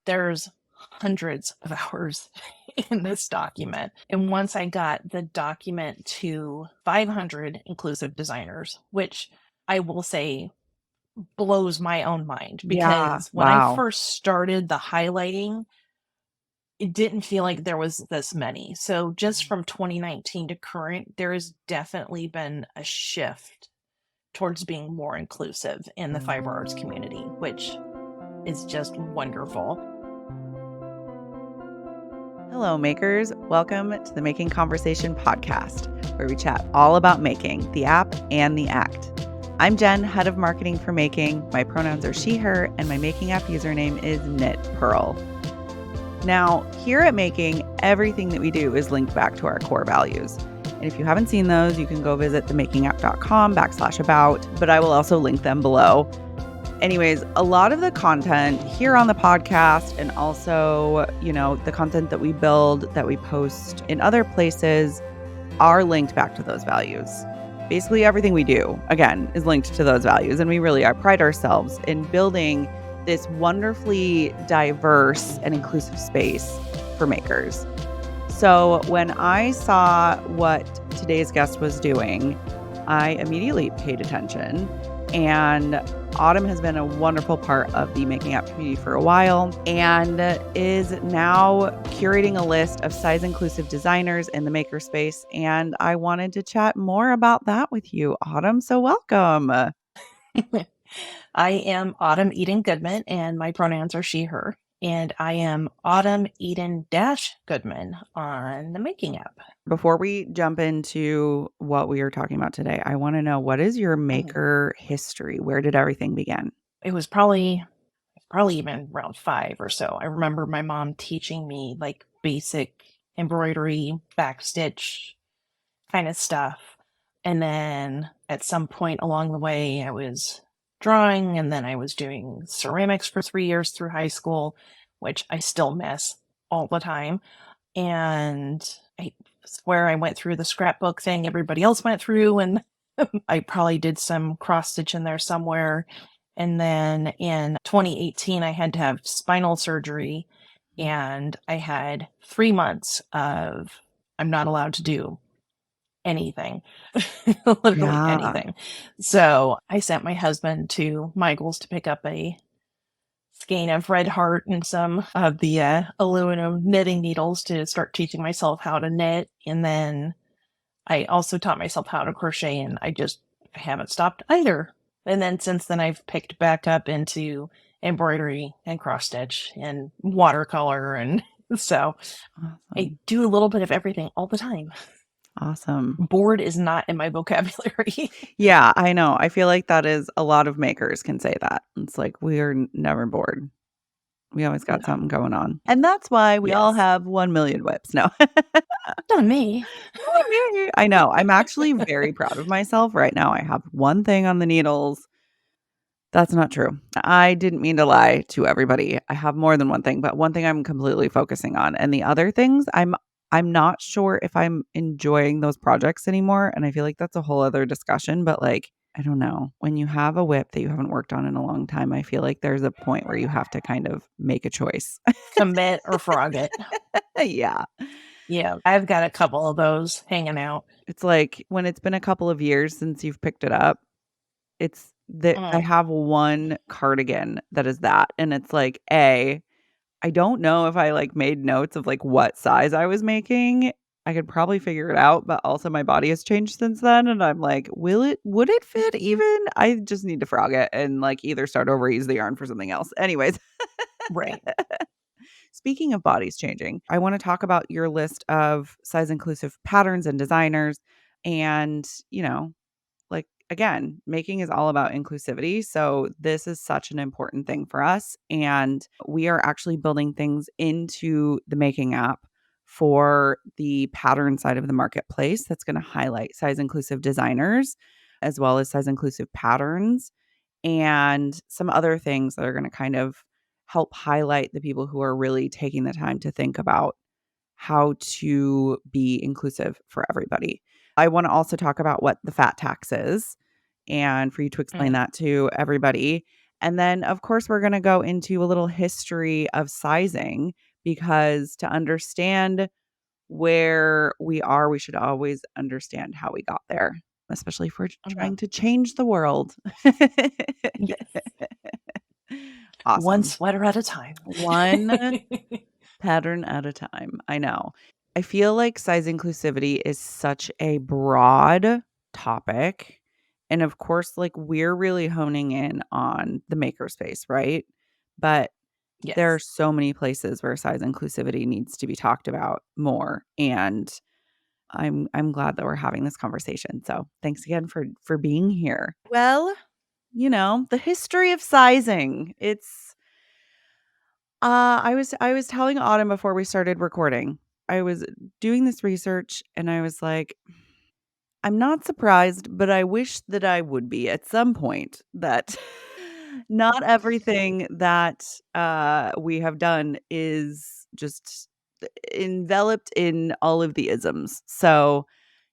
there's hundreds of hours in this document. And once I got the document to 500 inclusive designers, which I will say blows my own mind, Yeah. because when I Wow. first started the highlighting, it didn't feel like there was this many. So just from 2019 to current, there has definitely been a shift towards being more inclusive in the fiber arts community, which is just wonderful. Hello, makers. Welcome to the Making Conversation podcast, where we chat all about making, the app and the act. I'm Jen, head of marketing for Making. My pronouns are she, her, and my Making app username is Knit Pearl. Now, here at Making, everything that we do is linked back to our core values. And if you haven't seen those, you can go visit themakingapp.com/about, but I will also link them below. Anyways, a lot of the content here on the podcast and also, the content that we build, that we post in other places are linked back to those values. Basically, everything we do, again, is linked to those values. And we really pride ourselves in building this wonderfully diverse and inclusive space for makers. So when I saw what today's guest was doing, I immediately paid attention. And Autumn has been a wonderful part of the Making App community for a while and is now curating a list of size-inclusive designers in the makerspace. And I wanted to chat more about that with you, Autumn. So welcome. I am Autumn Eden-Goodman, and my pronouns are she, her. And I am Autumn Eden-Goodman on the Making app. Before we jump into what we are talking about today, I want to know, what is your maker history? Where did everything begin? It was probably even around 5 or so. I remember my mom teaching me like basic embroidery, backstitch kind of stuff. And then at some point along the way, I was drawing, and then I was doing ceramics for 3 years through high school, which I still miss all the time. And I swear I went through the scrapbook thing everybody else went through, and I probably did some cross stitch in there somewhere. And then in 2018, I had to have spinal surgery, and I had 3 months of I'm not allowed to do anything, literally Yeah. anything. So I sent my husband to Michael's to pick up a skein of Red Heart and some of the aluminum knitting needles to start teaching myself how to knit. And then I also taught myself how to crochet, and I haven't stopped either. And then since then, I've picked back up into embroidery and cross stitch and watercolor. And so I do a little bit of everything all the time. Awesome. Bored is not in my vocabulary. Yeah, I know. I feel like that is, a lot of makers can say that. It's like, we are never bored. We always got something going on. And that's why we all Yes. have 1 million whips. No. Not me. I know. I'm actually very proud of myself right now. I have one thing on the needles. That's not true. I didn't mean to lie to everybody. I have more than one thing, but one thing I'm completely focusing on. And the other things, I'm not sure if I'm enjoying those projects anymore. And I feel like that's a whole other discussion, but like, I don't know. When you have a whip that you haven't worked on in a long time, I feel like there's a point where you have to kind of make a choice. Commit or frog it. Yeah. Yeah, I've got a couple of those hanging out. It's like, when it's been a couple of years since you've picked it up, it's that I have one cardigan that is that. And it's like, I don't know if I like made notes of like what size I was making. I could probably figure it out, but also my body has changed since then. And I'm like, would it fit even? I just need to frog it and like either start over, use the yarn for something else. Anyways. Right. Speaking of bodies changing, I want to talk about your list of size inclusive patterns and designers. And, like, again, making is all about inclusivity. So this is such an important thing for us. And we are actually building things into the Making app for the pattern side of the marketplace that's going to highlight size inclusive designers as well as size inclusive patterns and some other things that are going to kind of help highlight the people who are really taking the time to think about how to be inclusive for everybody. I want to also talk about what the fat tax is and for you to explain that to everybody. And then, of course, we're going to go into a little history of sizing because to understand where we are, we should always understand how we got there, especially if we're Mhm. trying to change the world. Yes. One Awesome. sweater at a time. One pattern at a time. I know. I feel like size inclusivity is such a broad topic. And of course, like we're really honing in on the makerspace, right? But there are Yes. so many places where size inclusivity needs to be talked about more. And I'm glad that we're having this conversation. So thanks again for being here. Well, the history of sizing. It's I was telling Autumn before we started recording. I was doing this research and I was like, I'm not surprised, but I wish that I would be at some point that not everything that we have done is just enveloped in all of the isms. So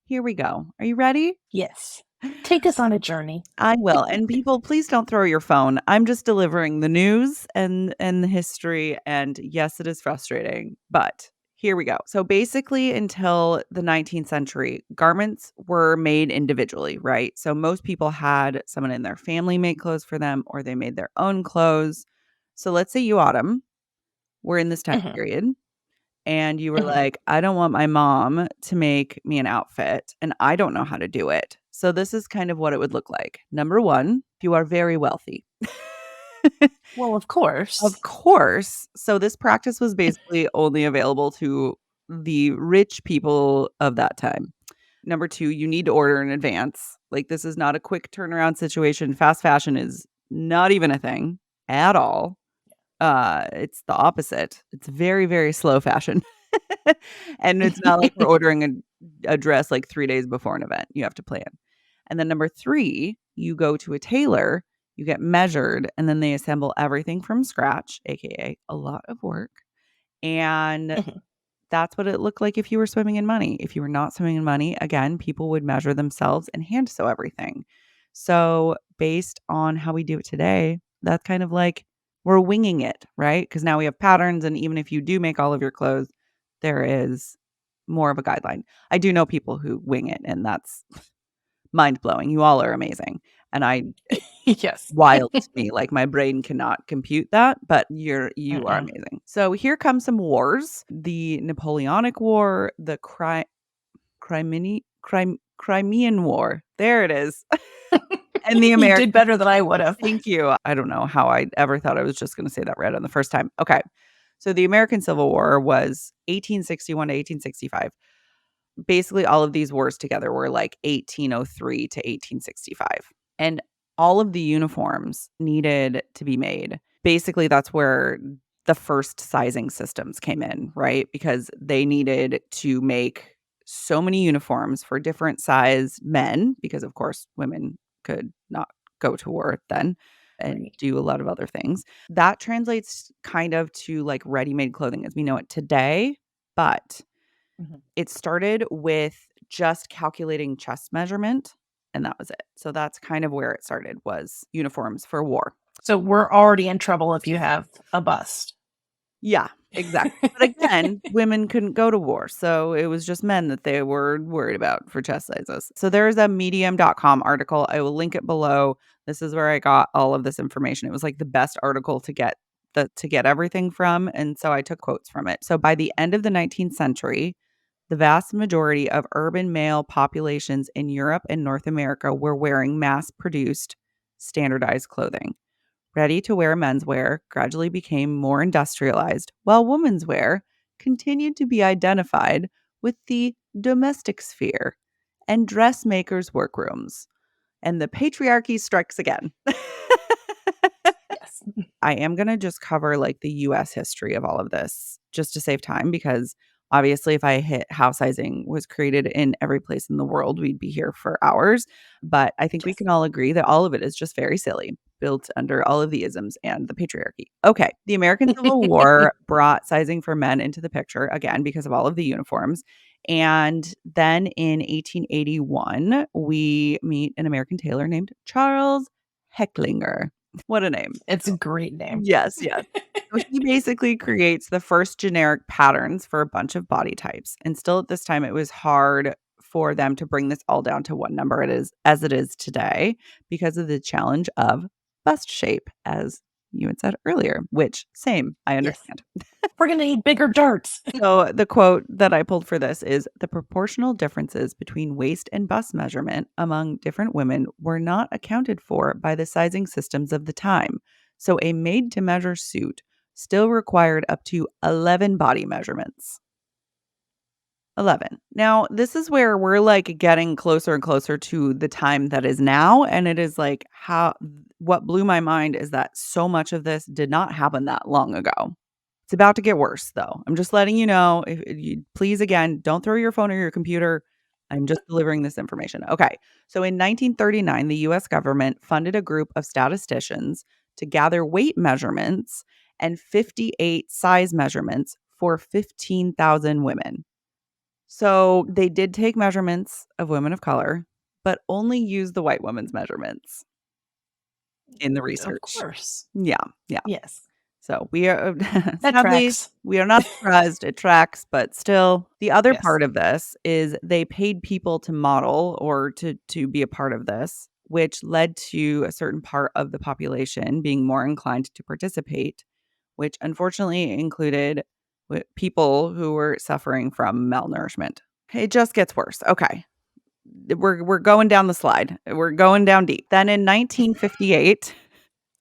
here we go. Are you ready? Yes. Take us on a journey. I will. And people, please don't throw your phone. I'm just delivering the news and the history. And yes, it is frustrating, but here we go. So basically, until the 19th century, garments were made individually, right? So most people had someone in their family make clothes for them, or they made their own clothes. So let's say you, Autumn, were in this time Mhm, period and you were mhm. like, I don't want my mom to make me an outfit and I don't know how to do it. So this is kind of what it would look like. Number one, if you are very wealthy. Well, of Of course. course. So this practice was basically only available to the rich people of that time. Number two, you need to order in advance. Like this is not a quick turnaround situation. Fast fashion is not even a thing at all. It's the opposite. It's very, very slow fashion. And it's not like we're ordering a dress like 3 days before an event. You have to plan. And then number 3, you go to a tailor, you get measured, and then they assemble everything from scratch, AKA a lot of work. And Mhm. that's what it looked like if you were swimming in money. If you were not swimming in money, again, people would measure themselves and hand sew everything. So, based on how we do it today, that's kind of like we're winging it, right? Because now we have patterns. And even if you do make all of your clothes, there is more of a guideline. I do know people who wing it, and that's mind blowing. You all are amazing. And it's Yes. wild to me. Like my brain cannot compute that, but you are Mm-mm. amazing. So here come some wars: the Napoleonic War, the Crimean War. There it is. And the You did American. better than I would have. Thank you. I don't know how I ever thought I was just going to say that right on the first time. Okay. So the American Civil War was 1861 to 1865. Basically, all of these wars together were like 1803 to 1865. And all of the uniforms needed to be made. Basically, that's where the first sizing systems came in, right? Because they needed to make so many uniforms for different size men, because of course, women could not go to war then and Right. do a lot of other things. That translates kind of to like ready-made clothing as we know it today, but Mhm. it started with just calculating chest measurement, and that was it. So that's kind of where it started, was uniforms for war. So we're already in trouble if you have a bust. Yeah, exactly. But again, women couldn't go to war, so it was just men that they were worried about for chest sizes. So there's a medium.com article. I will link it below. This is where I got all of this information. It was like the best article to get everything from, and so I took quotes from it. So by the end of the 19th century, the vast majority of urban male populations in Europe and North America were wearing mass-produced, standardized clothing. Ready-to-wear menswear gradually became more industrialized, while women's wear continued to be identified with the domestic sphere and dressmakers' workrooms. And the patriarchy strikes again. Yes. I am going to just cover like the US history of all of this just to save time because obviously if I hit how sizing was created in every place in the world, we'd be here for hours. But I think we Yes. can all agree that all of it is just very silly, built under all of the isms and the patriarchy. Okay. The American Civil War brought sizing for men into the picture again because of all of the uniforms. And then in 1881, we meet an American tailor named Charles Hecklinger. What a name. It's a great name. Yes, yes. So he basically creates the first generic patterns for a bunch of body types. And still at this time, it was hard for them to bring this all down to what number it is as it is today because of the challenge of bust shape, as you had said earlier, which same, I Yes. understand. We're going to need bigger darts. So the quote that I pulled for this is the proportional differences between waist and bust measurement among different women were not accounted for by the sizing systems of the time. So a made to measure suit still required up to 11 body measurements. 11. Now, this is where we're like getting closer and closer to the time that is now. And it is like what blew my mind is that so much of this did not happen that long ago. It's about to get worse, though. I'm just letting you know. If you please, again, don't throw your phone or your computer. I'm just delivering this information. Okay. So in 1939, the US government funded a group of statisticians to gather weight measurements and 58 size measurements for 15,000 women. So they did take measurements of women of color, but only used the white woman's measurements in the Of research. course. Yeah. Yeah. Yes. So we are That sadly, tracks. we are not surprised. It tracks, but still, the other Yes. part of this is they paid people to model or to be a part of this, which led to a certain part of the population being more inclined to participate, which unfortunately included people who were suffering from malnourishment. It just gets worse. Okay. We're going down the slide. We're going down deep. Then in 1958,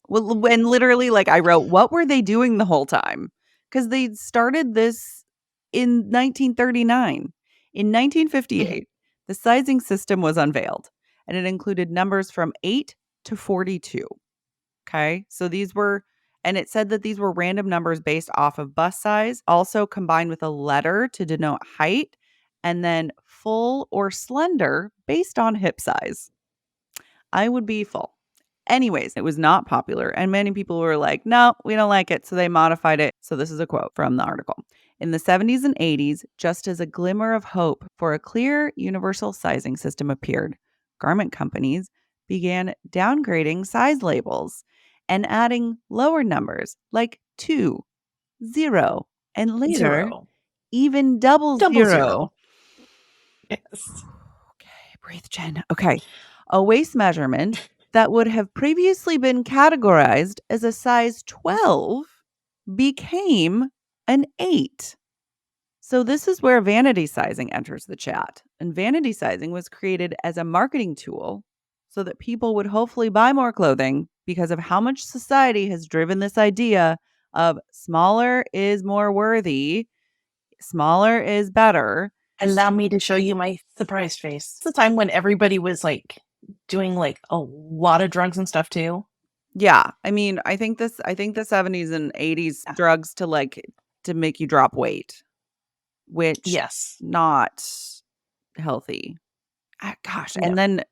well, when literally, like, I wrote, what were they doing the whole time? Because they started this in 1939. In Mhm. 1958, the sizing system was unveiled, and it included numbers from 8 to 42. Okay. So these were, and it said that these were random numbers based off of bust size, also combined with a letter to denote height, and then full or slender based on hip size. I would be full. Anyways, it was not popular, and many people were like, no, we don't like it. So they modified it. So this is a quote from the article. In the 70s and 80s, just as a glimmer of hope for a clear universal sizing system appeared, garment companies began downgrading size labels and adding lower numbers like 2, 0, and later, 0. even double Double zero. 0. Yes. Okay, breathe, Jen. Okay. A waist measurement that would have previously been categorized as a size 12 became an 8. So, this is where vanity sizing enters the chat. And vanity sizing was created as a marketing tool so that people would hopefully buy more clothing because of how much society has driven this idea of smaller is more worthy, smaller is better. Allow me to show you my surprised face. It's the time when everybody was like doing like a lot of drugs and stuff too. Yeah, I mean, I think the 70s and 80s Yeah. drugs to make you drop weight, which Yes. not healthy. Gosh, and No. then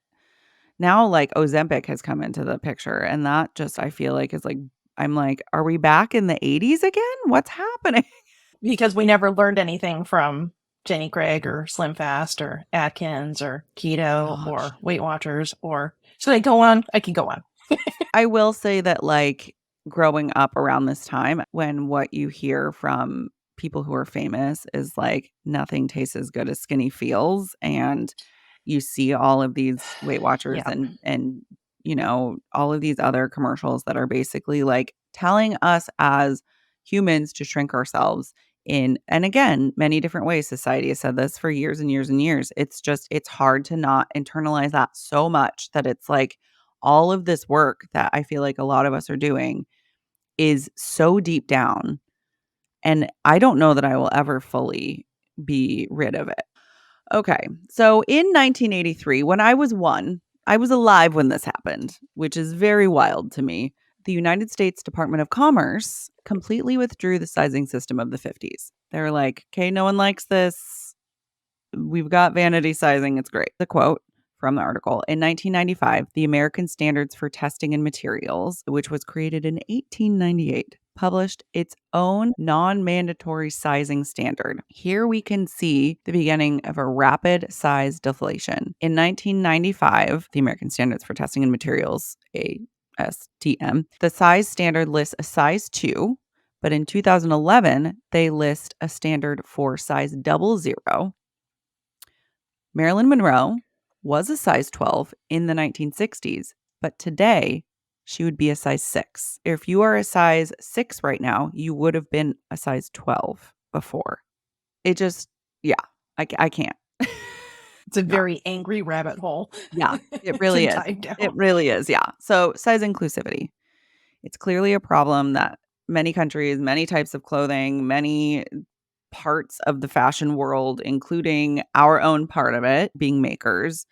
now like Ozempic has come into the picture and that just I feel like is like I'm like, are we back in the 80s again? What's happening? Because we never learned anything from Jenny Craig or Slim Fast or Atkins or keto Gosh. or Weight Watchers or should I go on? I can go on. I will say that like growing up around this time when what you hear from people who are famous is like nothing tastes as good as skinny feels and you see all of these Weight Watchers Yeah. and you know all of these other commercials that are basically like telling us as humans to shrink ourselves in and again many different ways. Society has said this for years and years and years. It's just it's hard to not internalize that so much that it's like all of this work that I feel like a lot of us are doing is so deep down. And I don't know that I will ever fully be rid of it. Okay. So in 1983, when I was one, I was alive when this happened, which is very wild to me. The United States Department of Commerce completely withdrew the sizing system of the 50s. They're like, okay, no one likes this. We've got vanity sizing. It's great. The quote from the article in 1995, the American Standards for Testing and Materials, which was created in 1898, published its own non mandatory sizing standard. Here we can see the beginning of a rapid size deflation. In 1995, the American Standards for Testing and Materials, a STM. The size standard lists a size 2, but in 2011, they list a standard for size 00. Marilyn Monroe was a size 12 in the 1960s, but today she would be a size 6. If you are a size 6 right now, you would have been a size 12 before. It just, yeah, I can't. It's a Yeah. very angry rabbit hole Yeah, it to really is. dive down. It really is. Yeah. So size inclusivity. It's clearly a problem that many countries, many types of clothing, many parts of the fashion world, including our own part of it, being makers.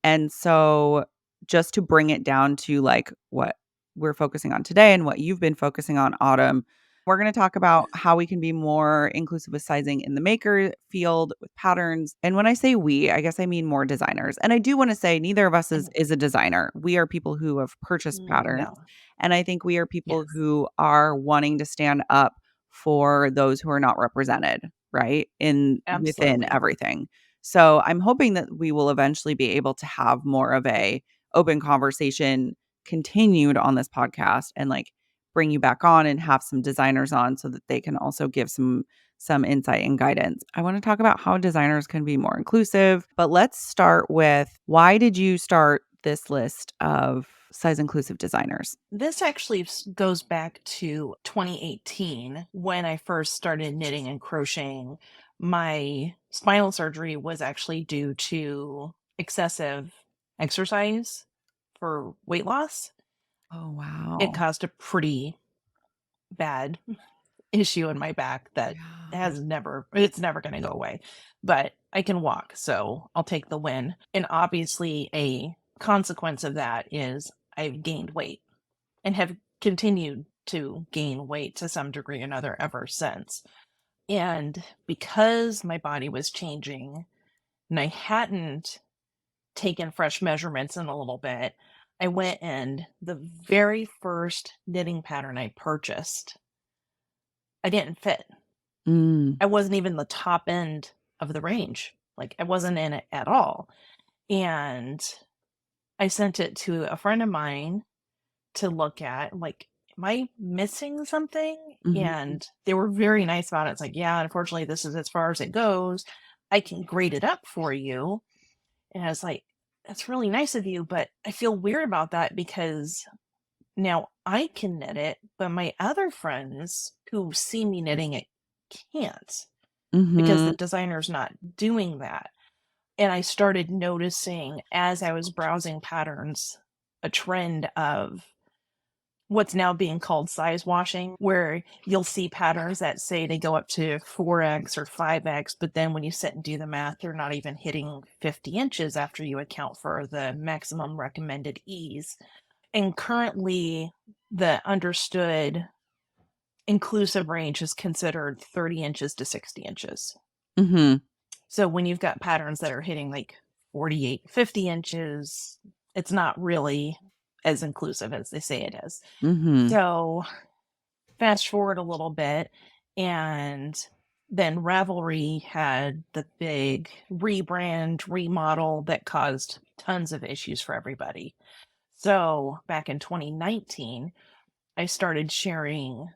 And so just to bring it down to like what we're focusing on today and what you've been focusing on, Autumn, we're going to talk about how we can be more inclusive with sizing in the maker field with patterns. And when I say we, I guess I mean more designers. And I do want to say neither of us And is a designer. We are people who have purchased patterns. no, And I think we are people yes, who are wanting to stand up for those who are not represented, right? In within absolutely. everything. So I'm hoping that we will eventually be able to have more of a open conversation continued on this podcast and like bring you back on and have some designers on so that they can also give some insight and guidance. I want to talk about how designers can be more inclusive, but let's start with why did you start this list of size inclusive designers? This actually goes back to 2018 when I first started knitting and crocheting. My spinal surgery was actually due to excessive exercise for weight loss. Oh, It wow. caused a pretty bad issue in my back that Yeah. it's never going to go away. But I can walk, so I'll take the win. And obviously, a consequence of that is I've gained weight and have continued to gain weight to some degree or another ever since. And because my body was changing and I hadn't taken fresh measurements in a little bit, I went and the very first knitting pattern I purchased, I didn't fit. Mm. I wasn't even the top end of the range. Like I wasn't in it at all. And I sent it to a friend of mine to look at, like, am I missing something? Mhm. And they were very nice about it. It's like, yeah, unfortunately, this is as far as it goes. I can grade it up for you. And I was like, that's really nice of you, but I feel weird about that because now I can knit it, but my other friends who see me knitting it can't because the Mhm. designer's not doing that. And I started noticing as I was browsing patterns a trend of what's now being called size washing, where you'll see patterns that say they go up to 4x or 5x, but then when you sit and do the math, they're not even hitting 50 inches after you account for the maximum recommended ease. And currently, the understood inclusive range is considered 30 inches to 60 inches. Mhm. So when you've got patterns that are hitting like 48, 50 inches, it's not really as inclusive as they say it is. Mhm. So fast forward a little bit, and then Ravelry had the big rebrand, remodel that caused tons of issues for everybody. So back in 2019, I started sharing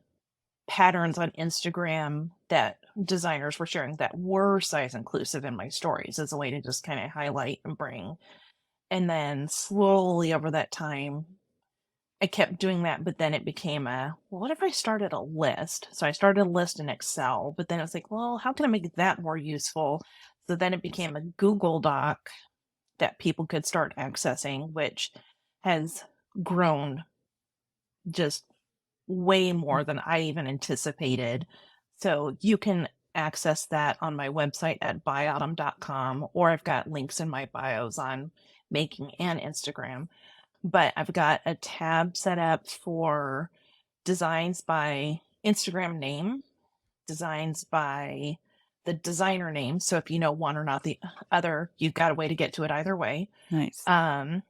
patterns on Instagram that designers were sharing that were size inclusive in my stories as a way to just kind of highlight and bring. And then slowly over that time, I kept doing that, but then it became well, what if I started a list? So I started a list in Excel, but then it was like, well, how can I make that more useful? So then it became a Google Doc that people could start accessing, which has grown just way more than I even anticipated. So you can access that on my website at buyautumn.com, or I've got links in my bios on Making and Instagram. But I've got a tab set up for designs by Instagram name, designs by the designer name. So if you know one or not the other, you've got a way to get to it either way. Nice. Um,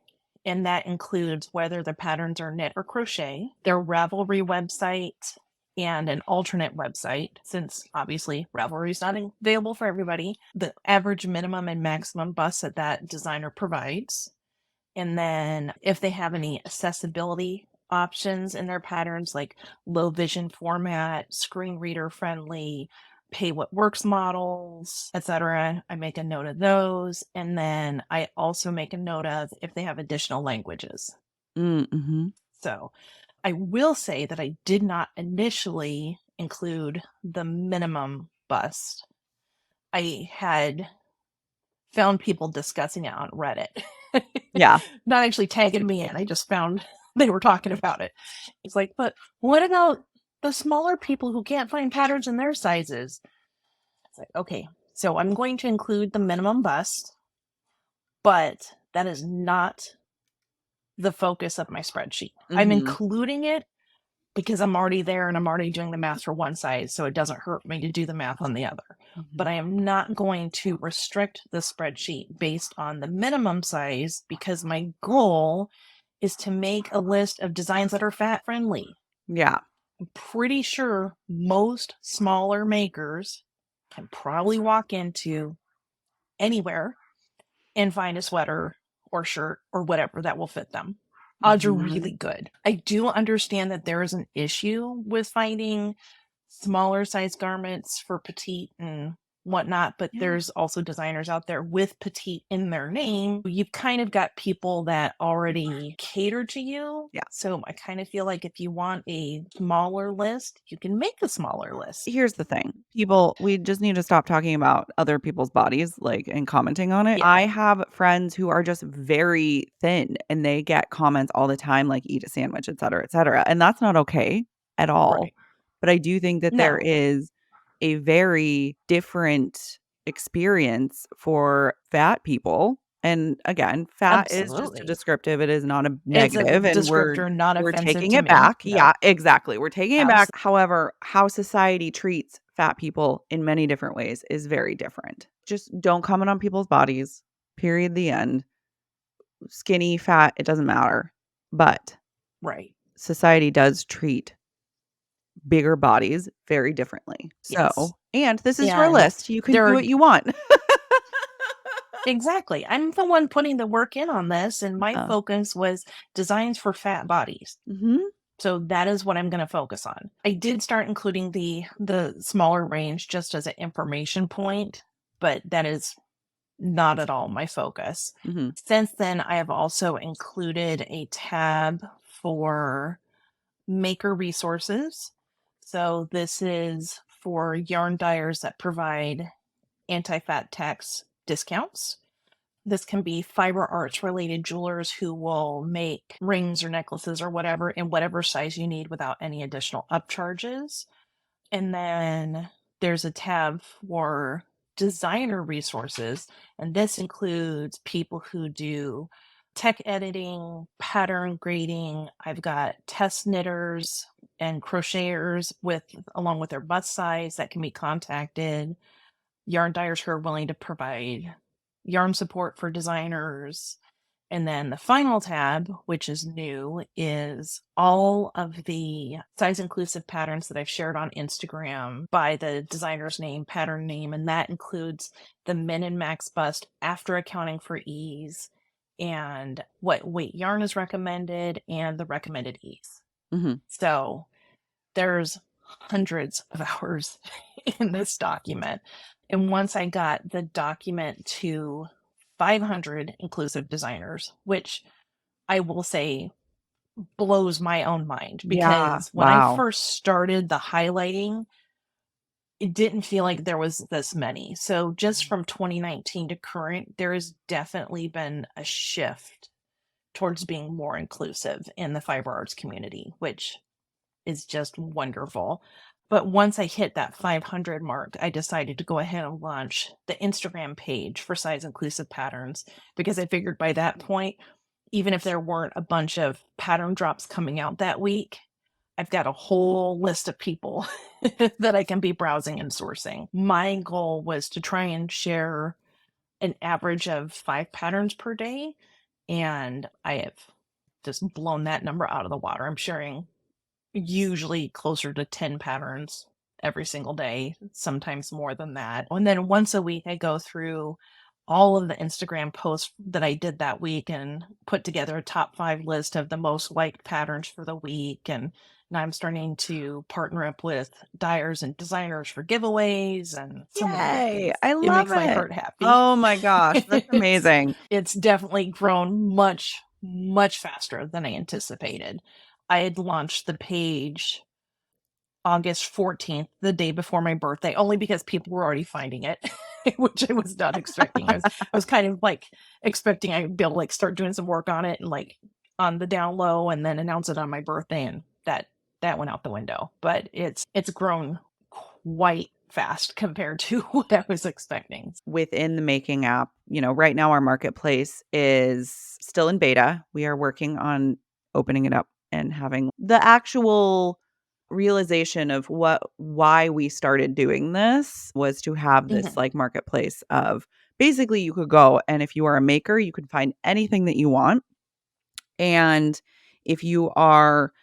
and that includes whether the patterns are knit or crochet, their Ravelry website, and an alternate website, since obviously Ravelry is not available for everybody, the average minimum and maximum bust that that designer provides. And then if they have any accessibility options in their patterns like low vision format, screen reader friendly, pay what works models, etc. I make a note of those. And then I also make a note of if they have additional languages. Mm-hmm. So I will say that I did not initially include the minimum bust. I had found people discussing it on Reddit. Yeah. Not actually tagging me in. I just found they were talking about it. It's like, but what about the smaller people who can't find patterns in their sizes? It's like, okay, so I'm going to include the minimum bust, but that is not the focus of my spreadsheet. I'm Mm-hmm. including it because I'm already there and I'm already doing the math for one size, so it doesn't hurt me to do the math on the other. But I am not going to restrict the spreadsheet based on the minimum size because my goal is to make a list of designs that are fat friendly. Yeah. I'm pretty sure most smaller makers can probably walk into anywhere and find a sweater or shirt or whatever that will fit them. Odds are Mm-hmm. really good. I do understand that there is an issue with finding smaller size garments for petite and whatnot, but Yeah. there's also designers out there with petite in their name. You've kind of got people that already cater to you. Yeah. So I kind of feel like if you want a smaller list, you can make a smaller list. Here's the thing. People, we just need to stop talking about other people's bodies, like, and commenting on it. Yeah. I have friends who are just very thin and they get comments all the time, like, eat a sandwich, et cetera, et cetera. And that's not okay at all. Right. But I do think that there No. is a very different experience for fat people. And again, fat is just a Absolutely. descriptive. It is not a It's a negative, and descriptor, not we're offensive taking to it me. back. No. Yeah, exactly. We're taking it back. Absolutely. However, how society treats fat people in many different ways is very different. Just don't comment on people's bodies. Period. The end. Skinny, fat, it doesn't matter. But Right. society does treat bigger bodies very differently. Yes. So, and this is your And list. You can there do are what you want. exactly. I'm the one putting the work in on this, and my Yeah. focus was designs for fat bodies. Mm-hmm. So that is what I'm going to focus on. I did start including the smaller range just as an information point, but that is not at all my focus. Mm-hmm. Since then, I have also included a tab for maker resources. So this is for yarn dyers that provide anti-fat tax discounts. This can be fiber arts related jewelers who will make rings or necklaces or whatever in whatever size you need without any additional upcharges. And then there's a tab for designer resources, and this includes people who do tech editing, pattern grading. I've got test knitters and crocheters with along with their bust size that can be contacted, yarn dyers who are willing to provide yarn support for designers. And then the final tab, which is new, is all of the size inclusive patterns that I've shared on Instagram by the designer's name, pattern name, and that includes the min and max bust after accounting for ease and what weight yarn is recommended and the recommended ease. Mm-hmm. So there's hundreds of hours in this document. And once I got the document to 500 inclusive designers, which I will say blows my own mind Yeah. because when I Wow. first started the highlighting, it didn't feel like there was this many. So just from 2019 to current, there has definitely been a shift towards being more inclusive in the fiber arts community, which is just wonderful. But once I hit that 500 mark, I decided to go ahead and launch the Instagram page for size inclusive patterns because I figured by that point, even if there weren't a bunch of pattern drops coming out that week, I've got a whole list of people that I can be browsing and sourcing. My goal was to try and share an average of 5 patterns per day, and I have just blown that number out of the water. I'm sharing usually closer to 10 patterns every single day, sometimes more than that. And then once a week, I go through all of the Instagram posts that I did that week and put together a top 5 list of the most liked patterns for the week. And now I'm starting to partner up with dyers and designers for giveaways and so many good Yay. things. I It love makes my it. heart happy. Oh my gosh, that's it's amazing. it's definitely grown much, much faster than I anticipated. I had launched the page August 14th, the day before my birthday, only because people were already finding it, which I was not expecting. I was kind of like expecting I'd be able to like start doing some work on it and like on the down low and then announce it on my birthday, and that went out the window. But it's grown quite fast compared to what I was expecting. Within the Making app, right now our marketplace is still in beta. We are working on opening it up and having the actual realization of why we started doing this was to have this Mhm. like marketplace of basically you could go, and if you are a maker, you can find anything that you want. And if you are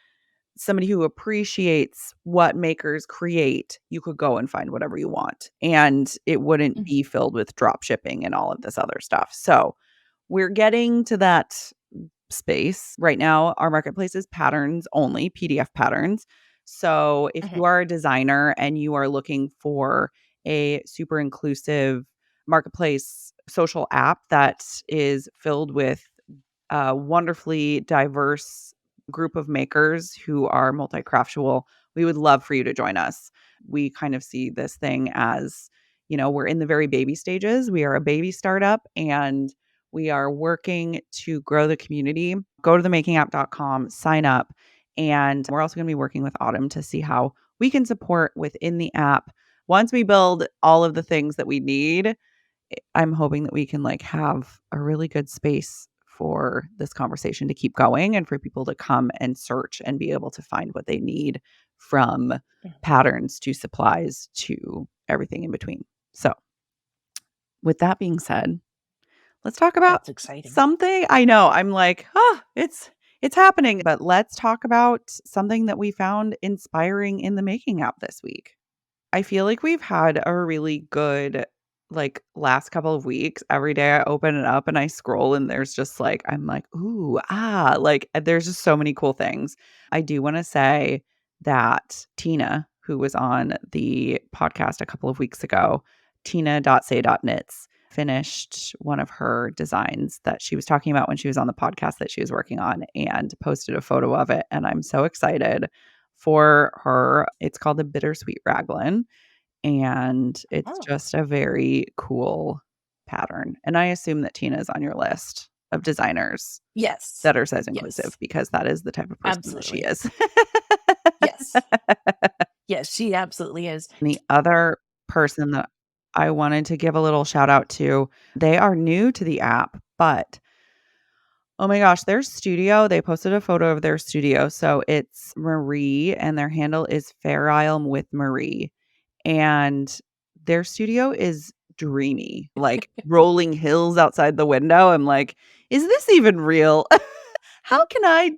somebody who appreciates what makers create, you could go and find whatever you want. And it wouldn't Mhm. be filled with drop shipping and all of this other stuff. So we're getting to that space. Right now, our marketplace is patterns only, PDF patterns. So if Mhm. you are a designer and you are looking for a super inclusive marketplace social app that is filled with a wonderfully diverse group of makers who are multi-craftual, we would love for you to join us. We kind of see this thing as, we're in the very baby stages. We are a baby startup and we are working to grow the community. Go to themakingapp.com, sign up. And we're also going to be working with Autumn to see how we can support within the app. Once we build all of the things that we need, I'm hoping that we can like have a really good space for this conversation to keep going and for people to come and search and be able to find what they need, from Mhm. patterns to supplies to everything in between. So, with that being said, let's talk about That's exciting. something. I know I'm like, it's happening, but let's talk about something that we found inspiring in the Making app this week. I feel like we've had a really good, like, last couple of weeks. Every day I open it up and I scroll and there's just like, I'm like, ooh, like there's just so many cool things. I do want to say that Tina, who was on the podcast a couple of weeks ago, tina.say.knits, finished one of her designs that she was talking about when she was on the podcast that she was working on and posted a photo of it. And I'm so excited for her. It's called the Bittersweet Raglan, and it's Oh, just a very cool pattern. And I assume that Tina is on your list of designers yes. that are size inclusive, Yes. because that is the type of person that she Absolutely. is. Yes. Yes, she absolutely is. The other person that I wanted to give a little shout out to, they are new to the app, but oh my gosh, their studio, they posted a photo of their studio. So it's Marie and their handle is Fair Isle with Marie. And their studio is dreamy, like rolling hills outside the window. I'm like, is this even real? How can I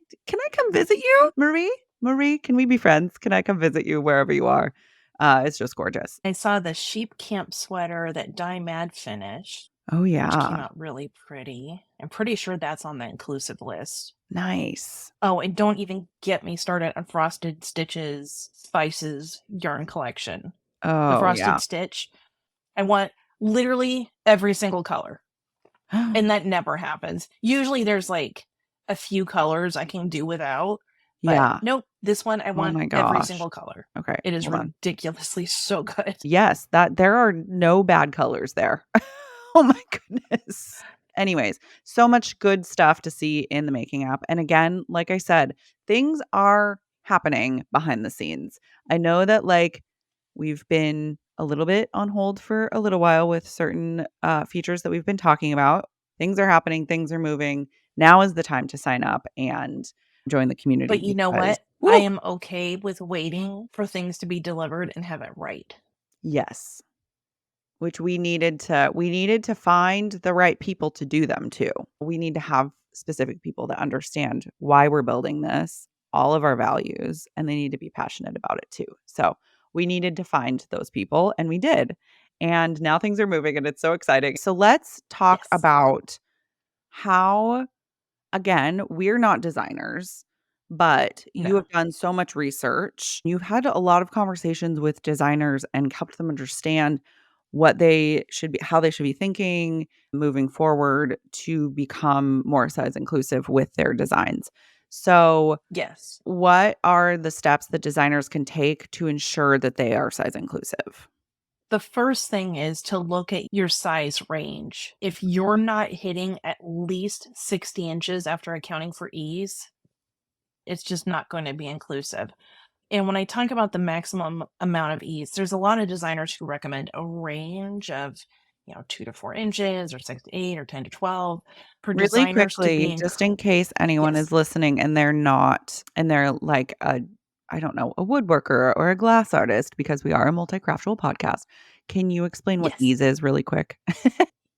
come visit you, Marie? Marie, can we be friends? Can I come visit you wherever you are? It's just gorgeous. I saw the sheep camp sweater that Dye Mad finished, Oh which came yeah. out really pretty. I'm pretty sure that's on the inclusive list. Nice. Oh, and don't even get me started on Frosted Stitch's Spices yarn collection. The Oh Frosted yeah. Stitch, I want literally every single color. And that never happens. Usually there's like a few colors I can do without, but Yeah. nope, this one I Oh want my every gosh. single color. Okay, It is hold on. ridiculously so good. Yes, that there are no bad colors there. Oh my goodness. Anyways, so much good stuff to see in the Making app. And again, like I said, things are happening behind the scenes. I know that like we've been a little bit on hold for a little while with certain features that we've been talking about. Things are happening, things are moving. Now is the time to sign up and join the community But you know because what? I woo, am okay with waiting for things to be delivered and have it right. yes. Which we needed to find the right people to do them too. We need to have specific people that understand why we're building this, all of our values, and they need to be passionate about it too. So we needed to find those people and we did. And now things are moving and it's so exciting. So let's talk Yes. about how, again, we're not designers, but you No. have done so much research. You've had a lot of conversations with designers and helped them understand what they should be, how they should be thinking moving forward to become more size inclusive with their designs. So, Yes. what are the steps that designers can take to ensure that they are size inclusive? The first thing is to look at your size range. If you're not hitting at least 60 inches after accounting for ease, it's just not going to be inclusive. And when I talk about the maximum amount of ease, there's a lot of designers who recommend a range of, 2 to 4 inches, or 6 to 8, or 10 to 12 for Really designers to quickly, be just in case anyone yes, is listening and they're not and they're like a I don't know, a woodworker or a glass artist, because we are a multi-craftual podcast. Can you explain what yes. ease is really quick?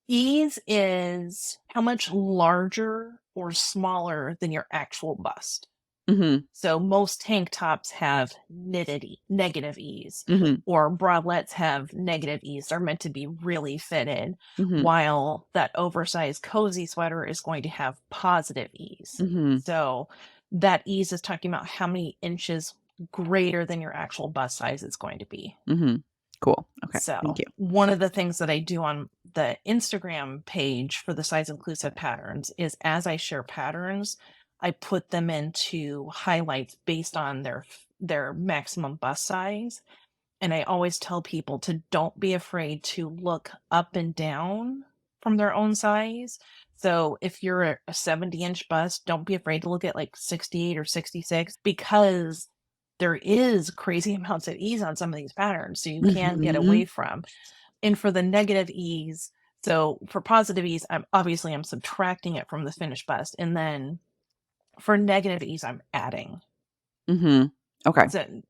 Ease is how much larger or smaller than your actual bust. Mhm, So most tank tops have negative ease, mhm, or bralettes have negative ease. They're meant to be really fitted, mhm, while that oversized cozy sweater is going to have positive ease. mhm, So that ease is talking about how many inches greater than your actual bust size it's going to be. mhm. Cool, okay, thank So, you. one of the things that I do on the Instagram page for the size inclusive patterns is as I share patterns, I put them into highlights based on their maximum bust size. And I always tell people to don't be afraid to look up and down from their own size. So if you're a 70-inch bust, don't be afraid to look at like 68 or 66, because there is crazy amounts of ease on some of these patterns. So you can get away Mhm, from. And for the negative ease, so for positive ease, I'm subtracting it from the finished bust. And then for negative ease, I'm adding. mhm. Okay. So,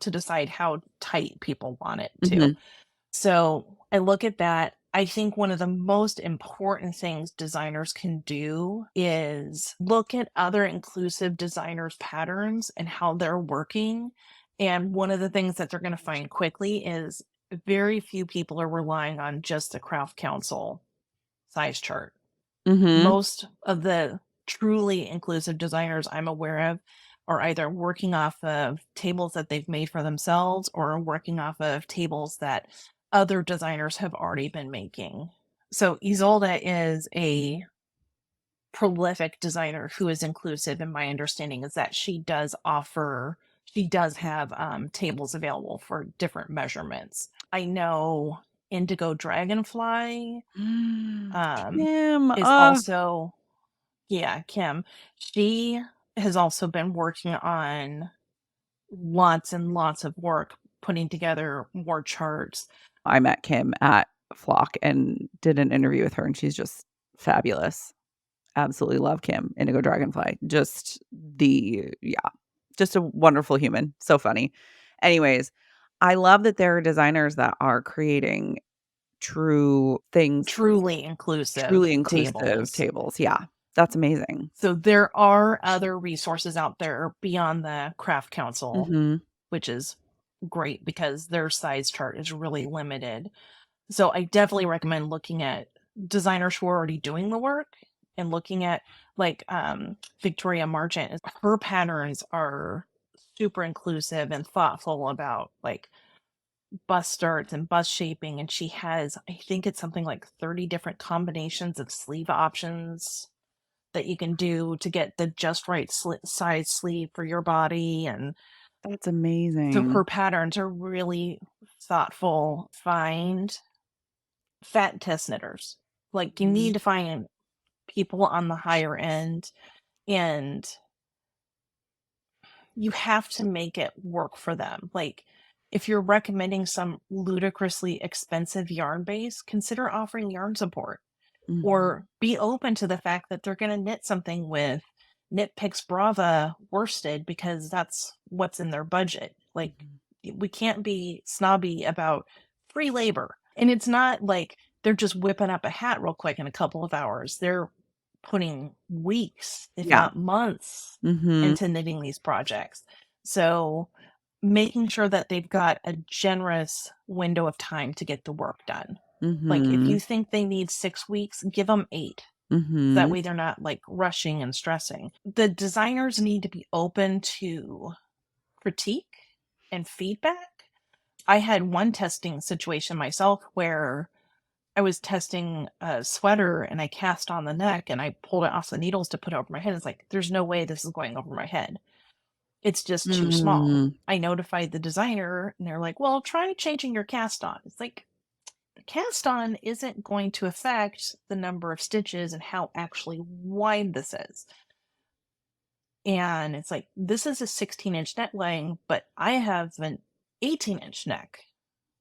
to decide how tight people want it to. Mhm, So I look at that. I think one of the most important things designers can do is look at other inclusive designers' patterns and how they're working. And one of the things that they're going to find quickly is very few people are relying on just the Craft Council size chart. mhm, Most of the truly inclusive designers I'm aware of are either working off of tables that they've made for themselves or working off of tables that other designers have already been making. So Isolde is a prolific designer who is inclusive, and my understanding is that she does have tables available for different measurements. I know Indigo Dragonfly mm. um, Kim, is also yeah, Kim. She has also been working on lots and lots of work putting together more charts. I met Kim at Flock and did an interview with her, and she's just fabulous. Absolutely love Kim, Indigo Dragonfly. Just a wonderful human. So funny. Anyways, I love that there are designers that are creating true things, Truly inclusive truly inclusive tables. tables. Yeah, that's amazing. So there are other resources out there beyond the Craft Council, Mhm, which is great because their size chart is really limited. So I definitely recommend looking at designers who are already doing the work and looking at like Victoria Marchant. Her patterns are super inclusive and thoughtful about like bust starts and bust shaping, and she has, I think it's something like 30 different combinations of sleeve options that you can do to get the just right size sleeve for your body. And that's so amazing. her patterns are really thoughtful. Find fat test knitters. Like you Mhm, need to find people on the higher end, and you have to make it work for them. Like if you're recommending some ludicrously expensive yarn base, consider offering yarn support, mhm. or be open to the fact that they're going to knit something with Knit Picks Brava worsted because that's what's in their budget. Like Mhm. we can't be snobby about free labor. And it's not like they're just whipping up a hat real quick in a couple of hours. They're putting weeks, if Yeah. not months, Mhm. into knitting these projects. So making sure that they've got a generous window of time to get the work done. Like if Mhm. you think they need 6 weeks, give them 8. So that Mhm. way they're not like rushing and stressing. The designers need to be open to critique and feedback. I had one testing situation myself where I was testing a sweater and I cast on the neck and I pulled it off the needles to put it over my head. It's like, there's no way this is going over my head. It's just too small. Mm. I notified the designer and they're like, well, try changing your cast on. It's like, the cast on isn't going to affect the number of stitches and how actually wide this is. And it's like, this is a 16-inch neckline, but I have an 18-inch neck.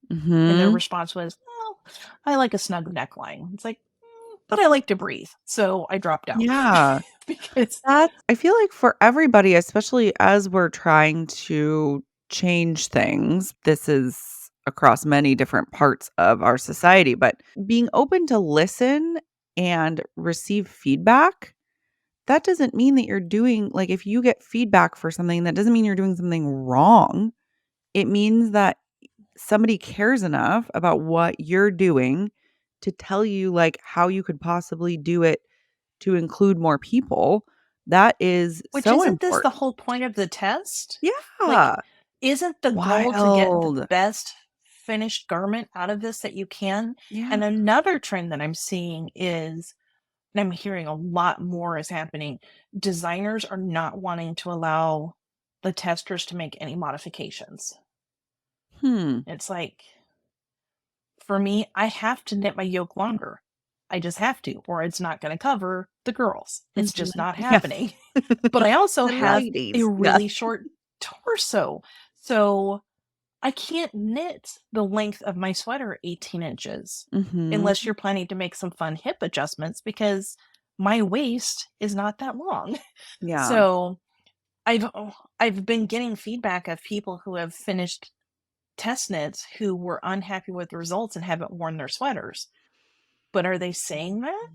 And their Mhm. response was, well, I like a snug neckline. It's like, but I like to breathe. So I dropped out Yeah. because, I feel like for everybody, especially as we're trying to change things, this is across many different parts of our society, but being open to listen and receive feedback, that doesn't mean that you're doing like if you get feedback for something, that doesn't mean you're doing something wrong. It means that somebody cares enough about what you're doing to tell you like how you could possibly do it to include more people. That is which so isn't this the important. whole point of the test? Like, Yeah. isn't the goal to get the Wild. best finished garment out of this that you can? Yeah. And another trend that I'm seeing is, and I'm hearing a lot more is happening, designers are not wanting to allow the testers to make any modifications. Hmm. It's like, for me, I have to knit my yoke longer. I just have to, or it's not going to cover the girls. It's just Mhm. not Yes. happening. But I also The have a ladies. Yes. really short torso. So I can't knit the length of my sweater 18 inches Mhm. unless you're planning to make some fun hip adjustments because my waist is not that long. Yeah. So I've been getting feedback of people who have finished test knits who were unhappy with the results and haven't worn their sweaters. But are they saying that? I don't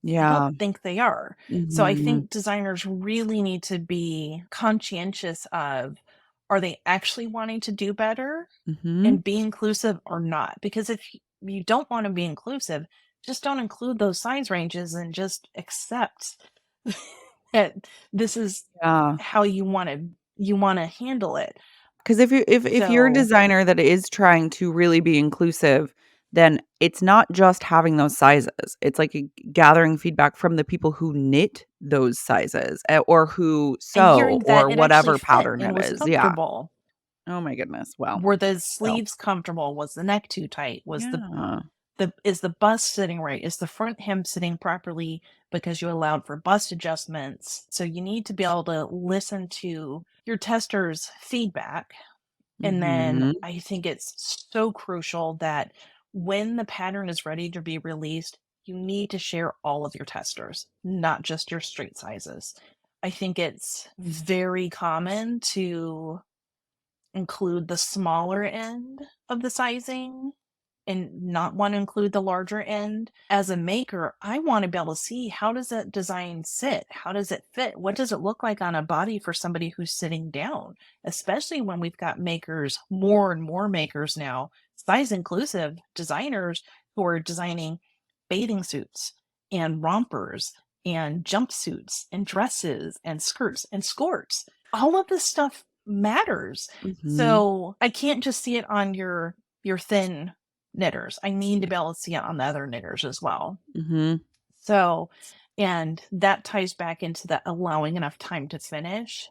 Yeah. think they are. So I Mhm. think designers really need to be conscientious of, are they actually wanting to do better Mhm. and be inclusive or not? Because if you don't want to be inclusive, just don't include those size ranges and just accept that this is Yeah. how you want to handle it. 'Cause if you're a So, designer that is trying to really be inclusive, then it's not just having those sizes. It's like gathering feedback from the people who knit those sizes, or who and sew hearing that or it actually whatever fit pattern and it was is. Yeah. comfortable. Oh my goodness. Wow. Were the Well, sleeves comfortable? Was the neck too tight? Was yeah. the is the bust sitting right? Is the front hem sitting properly because you allowed for bust adjustments? So you need to be able to listen to your tester's feedback. And then Mhm. I think it's so crucial that when the pattern is ready to be released, you need to share all of your testers, not just your straight sizes. I think it's very common to include the smaller end of the sizing and not want to include the larger end. As a maker, I want to be able to see, how does that design sit? How does it fit? What does it look like on a body for somebody who's sitting down? Especially when we've got makers, more and more makers now, size inclusive designers who are designing bathing suits and rompers and jumpsuits and dresses and skirts and skirts. All of this stuff matters. Mhm. So I can't just see it on your thin knitters. I need to be able to see it on the other knitters as well. Mhm. So, and that ties back into the allowing enough time to finish.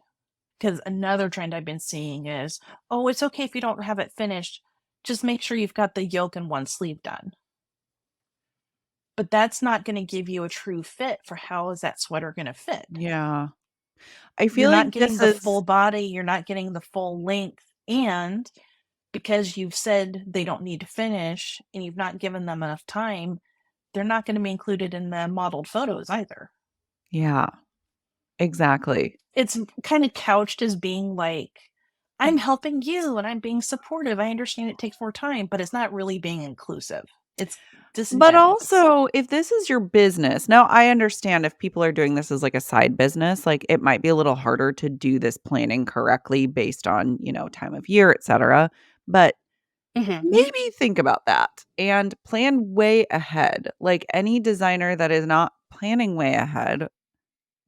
Because another trend I've been seeing is, oh, it's okay if you don't have it finished. Just make sure you've got the yoke and one sleeve done. But that's not going to give you a true fit for how is that sweater going to fit. Yeah. I You're feel like not getting this the is full body, you're not getting the full length. And because you've said they don't need to finish and you've not given them enough time, they're not going to be included in the modeled photos either. yeah, exactly. It's kind of couched as being like, I'm helping you and I'm being supportive. I understand it takes more time, but it's not really being inclusive. It's But disingenuous. also, if this is your business, now I understand if people are doing this as like a side business, like it might be a little harder to do this planning correctly based on, time of year, et cetera. But Hmm. maybe think about that and plan way ahead. Like any designer that is not planning way ahead,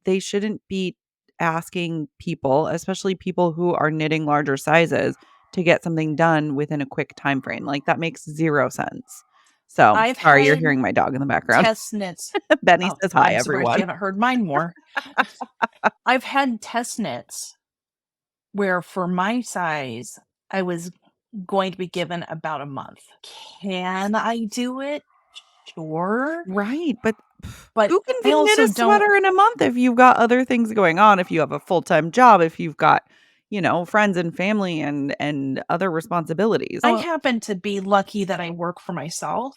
they shouldn't be asking people, especially people who are knitting larger sizes, to get something done within a quick time frame. Like that makes zero sense. So, I've sorry, you're had hearing my dog in the background. test knits. Benny Oh, says hi, I'm surprised you everyone. haven't heard mine more. I've had test knits where for my size, I was going to be given about a month. Can I do it? Sure. Right, but But who can I knit also a don't, sweater in a month if you've got other things going on, if you have a full-time job, if you've got, friends and family and other responsibilities? I Oh, happen to be lucky that I work for myself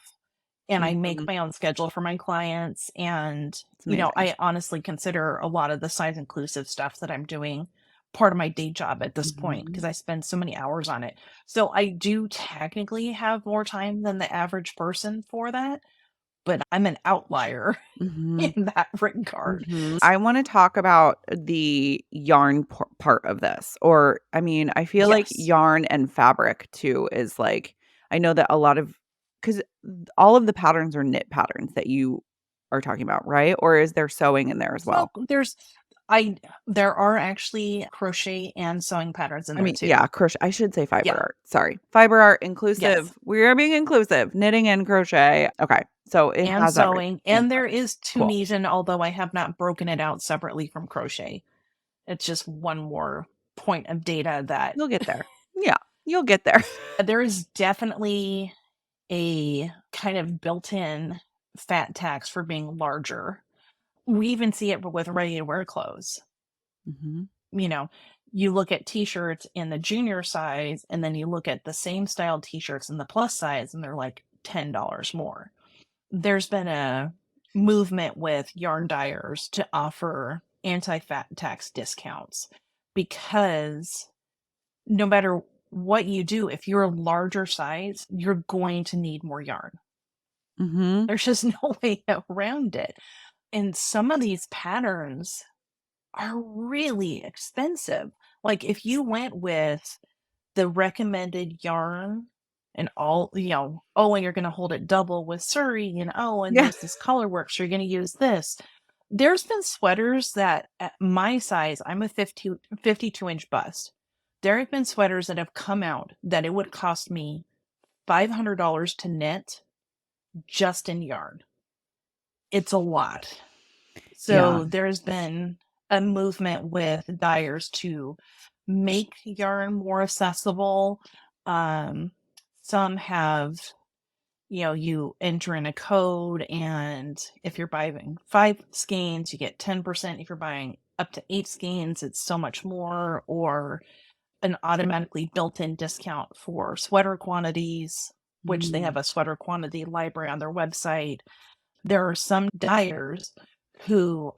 and I make mhm, my own schedule for my clients. And, it's amazing. I honestly consider a lot of the size inclusive stuff that I'm doing part of my day job at this point Mhm, because I spend so many hours on it. So I do technically have more time than the average person for that, but I'm an outlier mhm. in that regard. I want to talk about the yarn part of this. Or, I mean, I feel like Yes. yarn and fabric too is like, I know that a lot of, because all of the patterns are knit patterns that you are talking about, right? Or is there sewing in there as So well? I there are actually crochet and sewing patterns in I there mean, too. yeah, crochet. I should say fiber Yeah. art. Sorry. Fiber art, Yes. inclusive. We are being inclusive. Knitting and crochet. Okay. So it And has everything. sewing. And And there sewing. is Cool. Tunisian, although I have not broken it out separately from crochet. It's just one more point of data that You'll get there. Yeah. You'll get there. there is definitely a kind of built-in fat tax for being larger. We even see it with ready to wear clothes. Hmm. You know, you look at t-shirts in the junior size and then you look at the same style t-shirts in the plus size and they're like $10 more. There's been a movement with yarn dyers to offer anti-fat tax discounts because no matter what you do, if you're a larger size, you're going to need more yarn. Hmm. There's just no way around it. And some of these patterns are really expensive. Like if you went with the recommended yarn and all, oh, and you're going to hold it double with Surrey, and oh, and Yeah. there's this color work, so you're going to use this. There's been sweaters that at my size, I'm a 52-inch bust. There have been sweaters that have come out that it would cost me $500 to knit just in yarn. It's a lot. Yeah. So there's been a movement with dyers to make yarn more accessible. Um, some have, you enter in a code, and if you're buying 5 skeins, you get 10%. If you're buying up to 8 skeins, it's so much more, or an automatically built in discount for sweater quantities, which they have Mm. a sweater quantity library on their website. There are some dyers who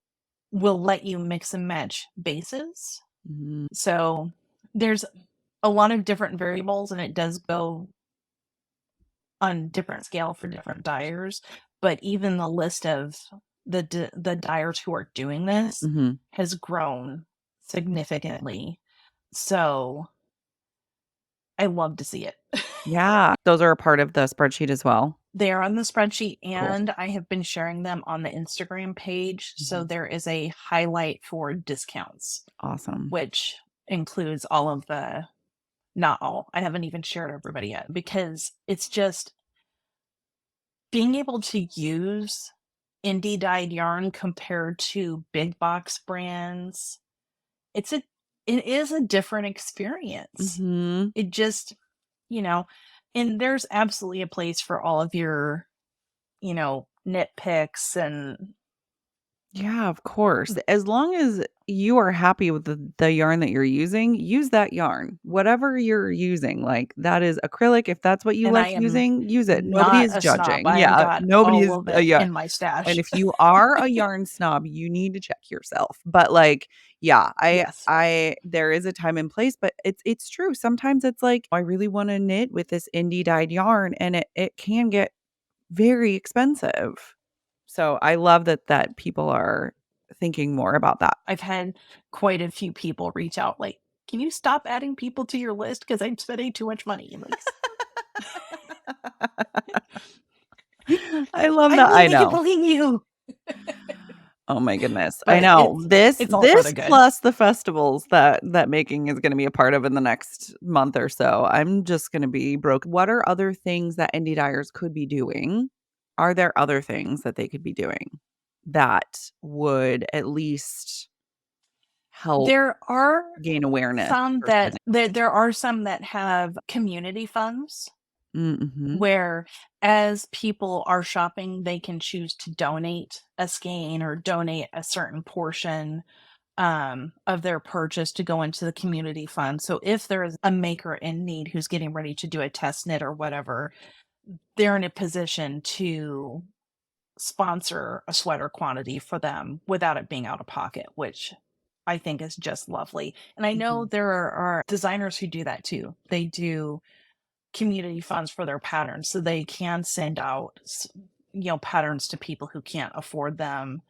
will let you mix and match bases. Mhm. So there's a lot of different variables and it does go on different scale for different dyers. But even the list of the dyers who are doing this Mhm. has grown significantly. So I love to see it. Yeah. Those are a part of the spreadsheet as well. They are on the spreadsheet Cool. and I have been sharing them on the Instagram page. So Mhm. there is a highlight for discounts, Awesome. which includes all of not all. I haven't even shared everybody yet because it's just being able to use indie dyed yarn compared to big box brands. It is a different experience. Mhm. It just, you know, and there's absolutely a place for all of your, nitpicks and Yeah, of course. As long as you are happy with the yarn that you're using, use that yarn. Whatever you're using, like that is acrylic. If that's what you and I like am using, use it. Nobody not is a snob. judging. I have Yeah, got nobody all is of it yeah. in my And stash. if you are a yarn snob, you need to check yourself. But like, yeah, Yes. I there is a time and place, but it's true. Sometimes it's like I really want to knit with this indie dyed yarn and it can get very expensive. So I love that people are thinking more about that. I've had quite a few people reach out like, "Can you stop adding people to your list because I'm spending too much money?" I'm like, I love "I'm that. I really know. helping you." Oh my goodness. I But know. it's This it's all for this the good. plus the festivals that making is gonna be a part of in the next month or so. I'm just gonna be broke. What are other things that indie dyers could be doing? Are there other things that they could be doing that would at least help There are gain awareness some for that spending? there are some that have community funds Mhm. where as people are shopping, they can choose to donate a skein or donate a certain portion of their purchase to go into the community fund. So if there is a maker in need who's getting ready to do a test knit or whatever, they're in a position to sponsor a sweater quantity for them without it being out of pocket, which I think is just lovely. And I know Mhm. there are designers who do that too. They do community funds for their patterns so they can send out patterns to people who can't afford them,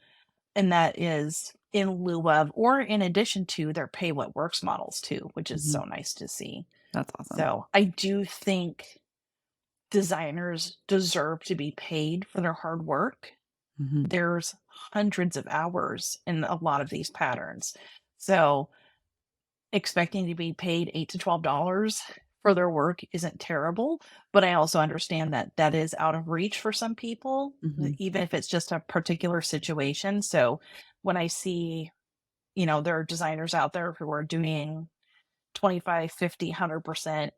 and that is in lieu of or in addition to their pay what works models too, which is Mhm. so nice to see. That's awesome. So I do think designers deserve to be paid for their hard work. Mhm. There's hundreds of hours in a lot of these patterns. So expecting to be paid $8 to $12 for their work isn't terrible, but I also understand that that is out of reach for some people, Mhm. even if it's just a particular situation. So when I see, there are designers out there who are doing 25, 50, 100%,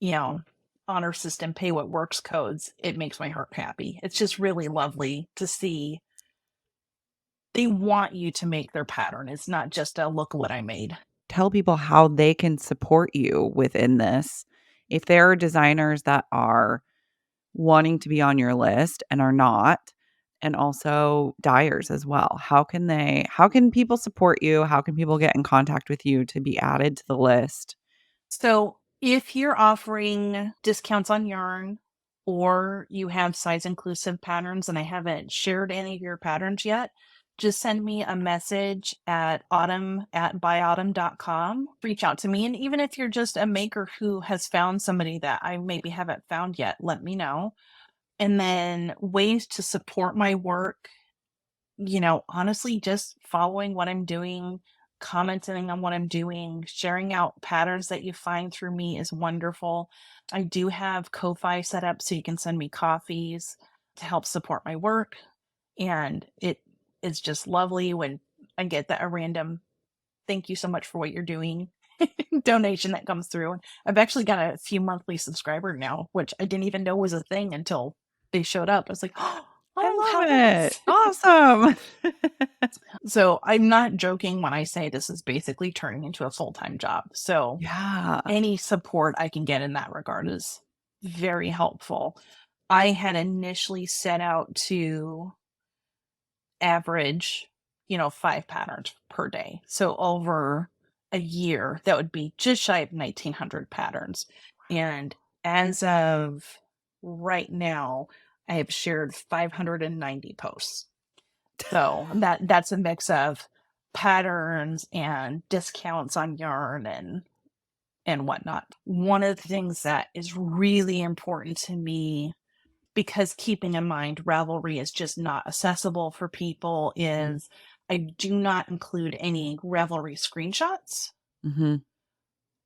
you know, honor system pay what works codes, it makes my heart happy. It's just really lovely to see they want you to make their pattern. It's not just a look what I made. Tell people how they can support you within this. If there are designers that are wanting to be on your list and are not, and also dyers as well, how can people support you? How can people get in contact with you to be added to the list? So if you're offering discounts on yarn or you have size inclusive patterns and I haven't shared any of your patterns yet, just send me a message at autumn@byautumn.com. Reach out to me. And even if you're just a maker who has found somebody that I maybe haven't found yet, let me know. And then ways to support my work, honestly, just following what I'm doing, commenting on what I'm doing, sharing out patterns that you find through me is wonderful. I do have Ko-Fi set up so you can send me coffees to help support my work. And it is just lovely when I get that a random thank you so much for what you're doing donation that comes through. And I've actually got a few monthly subscribers now, which I didn't even know was a thing until they showed up. I was like, I oh, how love it. nice. Awesome. So I'm not joking when I say this is basically turning into a full-time job. So Yeah. any support I can get in that regard is very helpful. I had initially set out to average, 5 patterns per day. So over a year, that would be just shy of 1900 patterns. And as of right now, I have shared 590 posts. So that's a mix of patterns and discounts on yarn and whatnot. One of the things that is really important to me, because keeping in mind Ravelry is just not accessible for people, is I do not include any Ravelry screenshots Mhm.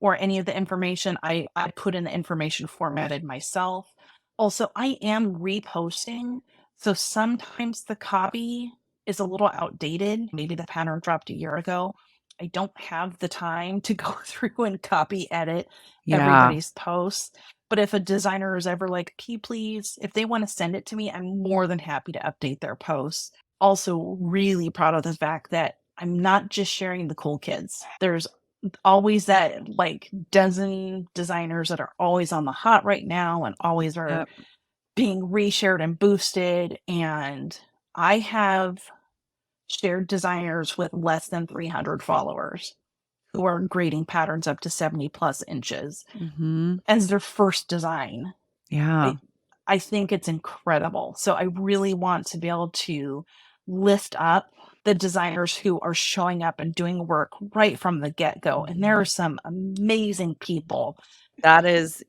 or any of the information. I put in the information formatted myself. Also, I am reposting, so sometimes the copy is a little outdated. Maybe the pattern dropped a year ago. I don't have the time to go through and copy edit Yeah. everybody's posts. But if a designer is ever like, can you please, if they want to send it to me, I'm more than happy to update their posts. Also, really proud of the fact that I'm not just sharing the cool kids. There's always that like dozen designers that are always on the hot right now and always are Yep. being reshared and boosted. And I have shared designers with less than 300 followers who are grading patterns up to 70 plus inches Mhm. as their first design. Yeah. I think it's incredible. So I really want to be able to lift up the designers who are showing up and doing work right from the get-go. And there are some amazing people. That is,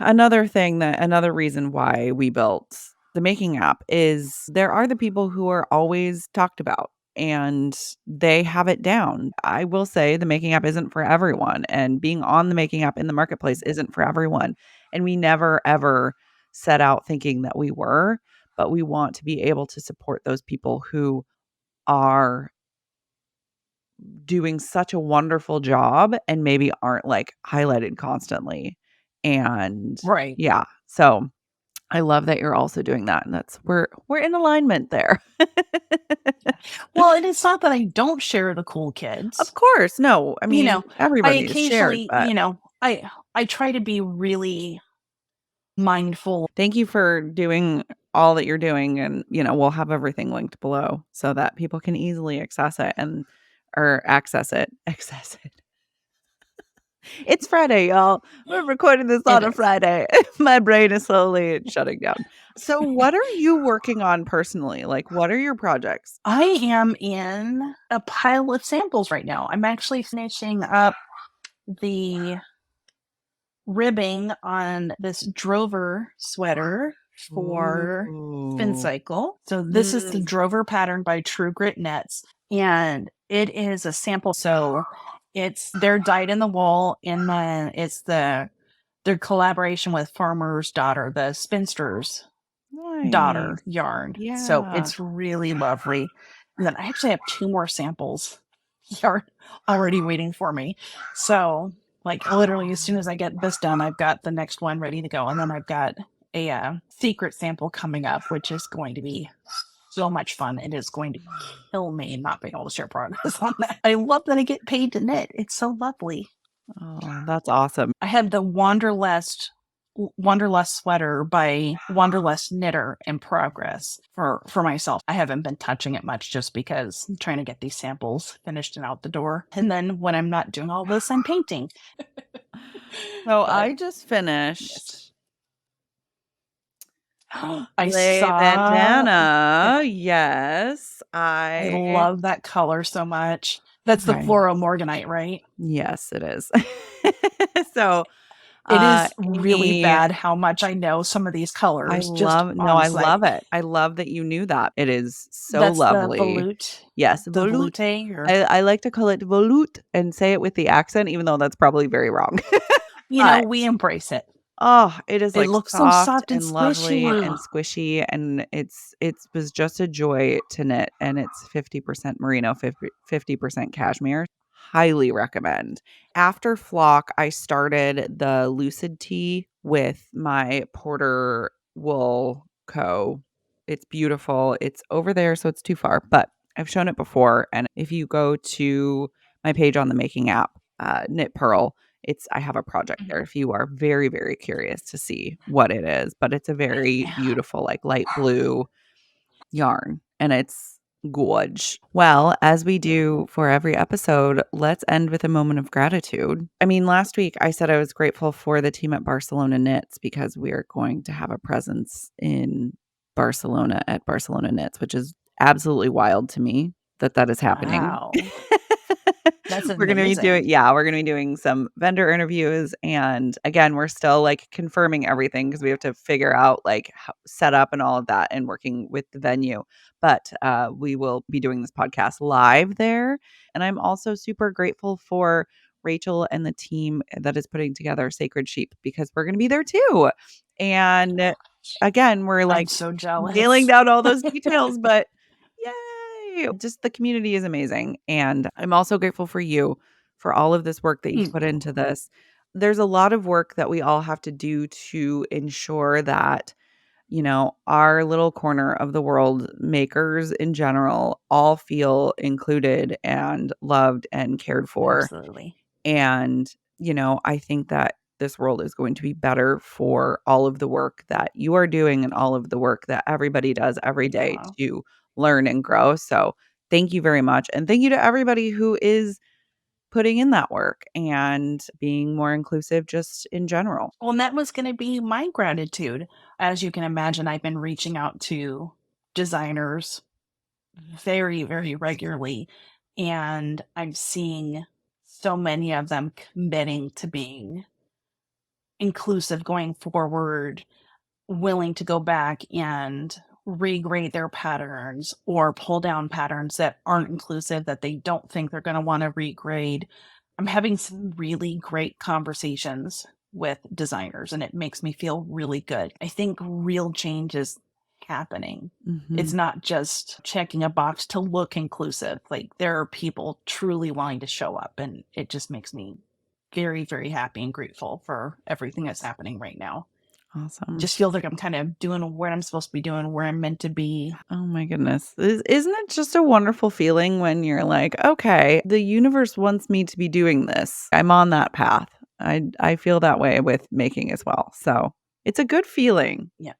another reason why we built the Making app is there are the people who are always talked about and they have it down. I will say the Making app isn't for everyone, and being on the Making app in the marketplace isn't for everyone. And we never ever set out thinking that we were, but we want to be able to support those people who are doing such a wonderful job and maybe aren't like highlighted constantly. And Right. yeah, so I love that you're also doing that. And that's we're in alignment there. Well, and it's not that I don't share the cool Of kids. course. No, I You mean, know, I everybody is shared, occasionally, but I try to be really mindful. thank you for doing all that you're doing. And, we'll have everything linked below so that people can easily access it or access it. Access it. It's Friday, y'all. We're recording this It on a is. Friday. My brain is slowly shutting down. So, what are you working on personally? Like, what are your projects? I am in a pile of samples right now. I'm actually finishing up the ribbing on this Drover sweater for Spin Ooh. Cycle. So this is the Mm. Drover pattern by True Grit Knits, and it is a sample. So they're dyed in the wool, and then it's their collaboration with Farmer's Daughter, the spinster's daughter Nice. yarn. So Yeah. it's really lovely. And then I actually have two more samples yarn already waiting for me. So, like, literally, as soon as I get this done, I've got the next one ready to go. And then I've got a secret sample coming up, which is going to be so much fun. It is going to kill me not being able to share progress on that. I love that I get paid to knit. It's so lovely. Oh, that's awesome. I had the Wanderlust sweater by Wanderlust Knitter in progress for myself. I haven't been touching it much just because I'm trying to get these samples finished and out the door. And then when I'm not doing all this, I'm painting. So, But I just finished yes. I Lay saw Bandana. Yes. I love that color so much. That's the Okay. Flora Morganite, right? Yes, it is. So, It is really Amy, bad how much I know some of these colors just no, on I love sight. it. I love that you knew that. It is so That's the lovely. volute, Yes, the volute. volute, or I like to call it volute and say it with the accent, even though that's probably very wrong. But we embrace it. oh, it is It like looks so soft soft and and lovely and squishy. squishy, and it was just a joy to knit, and it's 50% merino, 50% cashmere. Highly recommend. After Flock, I started the Lucid Tee with my Porter Wool Co. It's beautiful. It's over there, so it's too far, but I've shown it before, and if you go to my page on the Making app, Knit Pearl, I have a project there Mhm. if you are very, very curious to see what it is, but it's a very Yeah. beautiful, like light blue yarn, and it's gorge. Well, as we do for every episode, let's end with a moment of gratitude. I mean, last week I said I was grateful for the team at Barcelona Knits because we are going to have a presence in Barcelona at Barcelona Knits, which is absolutely wild to me that is happening. Wow. That's We're going to be amazing. we're going to be doing some vendor interviews, and again, we're still like confirming everything because we have to figure out like how, set up and all of that and working with the venue. But we will be doing this podcast live there, and I'm also super grateful for Rachel and the team that is putting together Sacred Sheep because we're going to be there too. And again, we're I'm like so nailing jealous. down all those details, but yay! Just the community is amazing. And I'm also grateful for you for all of this work that you've put into this. There's a lot of work that we all have to do to ensure that, our little corner of the world, makers in general, all feel included and loved and cared for. Absolutely. And, I think that this world is going to be better for all of the work that you are doing and all of the work that everybody does every day Yeah. to learn and grow. So thank you very much. And thank you to everybody who is putting in that work and being more inclusive just in general. Well, and that was going to be my gratitude. As you can imagine, I've been reaching out to designers very, very regularly, and I'm seeing so many of them committing to being inclusive going forward, willing to go back and regrade their patterns or pull down patterns that aren't inclusive that they don't think they're going to want to regrade. I'm having some really great conversations with designers and it makes me feel really good. I think real change is happening. It's not just checking a box to look inclusive. Like there are people truly wanting to show up and it just makes me very, very happy and grateful for everything that's happening right now. Awesome. Just feels like I'm kind of doing what I'm supposed to be doing, where I'm meant to be. Oh my goodness. Isn't it just a wonderful feeling when you're like, okay, the universe wants me to be doing this. I'm on that path. I feel that way with making as well. So it's a good feeling. Yeah.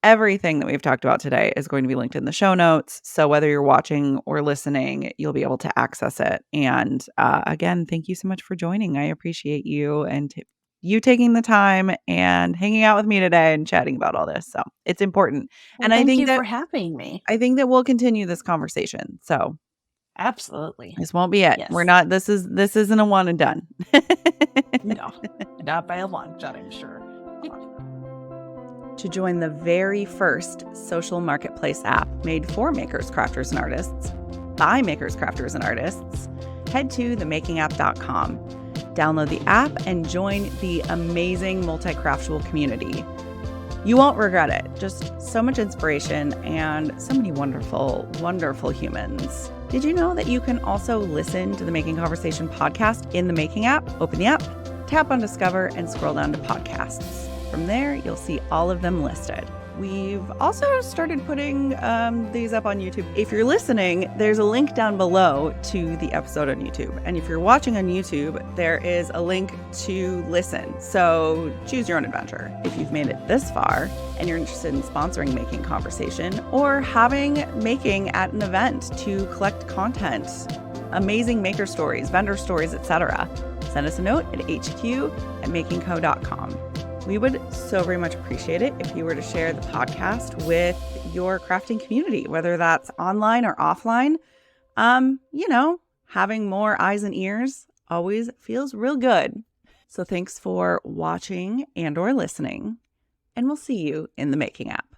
Everything that we've talked about today is going to be linked in the show notes. So whether you're watching or listening, you'll be able to access it. And again, thank you so much for joining. I appreciate you and you taking the time and hanging out with me today and chatting about all this. So it's important. Well, And I thank think you that for having me. we'll continue this conversation. So Absolutely. this won't be it. Yes. We're not, this isn't a one and done. No, not by a long shot, I'm sure. To join the very first social marketplace app made for makers, crafters, and artists, by makers, crafters, and artists, head to themakingapp.com. Download the app and join the amazing multi-craftual community. You won't regret it. Just so much inspiration and so many wonderful, wonderful humans. Did you know that you can also listen to the Making Conversation podcast in the Making app? Open the app, tap on Discover, and scroll down to podcasts. From there, you'll see all of them listed. We've also started putting these up on YouTube. If you're listening, there's a link down below to the episode on YouTube. And if you're watching on YouTube, there is a link to listen. So choose your own adventure. If you've made it this far and you're interested in sponsoring Making Conversation or having Making at an event to collect content, amazing maker stories, vendor stories, etc., send us a note at hq@makingco.com. We would so very much appreciate it if you were to share the podcast with your crafting community, whether that's online or offline. Having more eyes and ears always feels real good. So thanks for watching and or listening, and we'll see you in the Making app.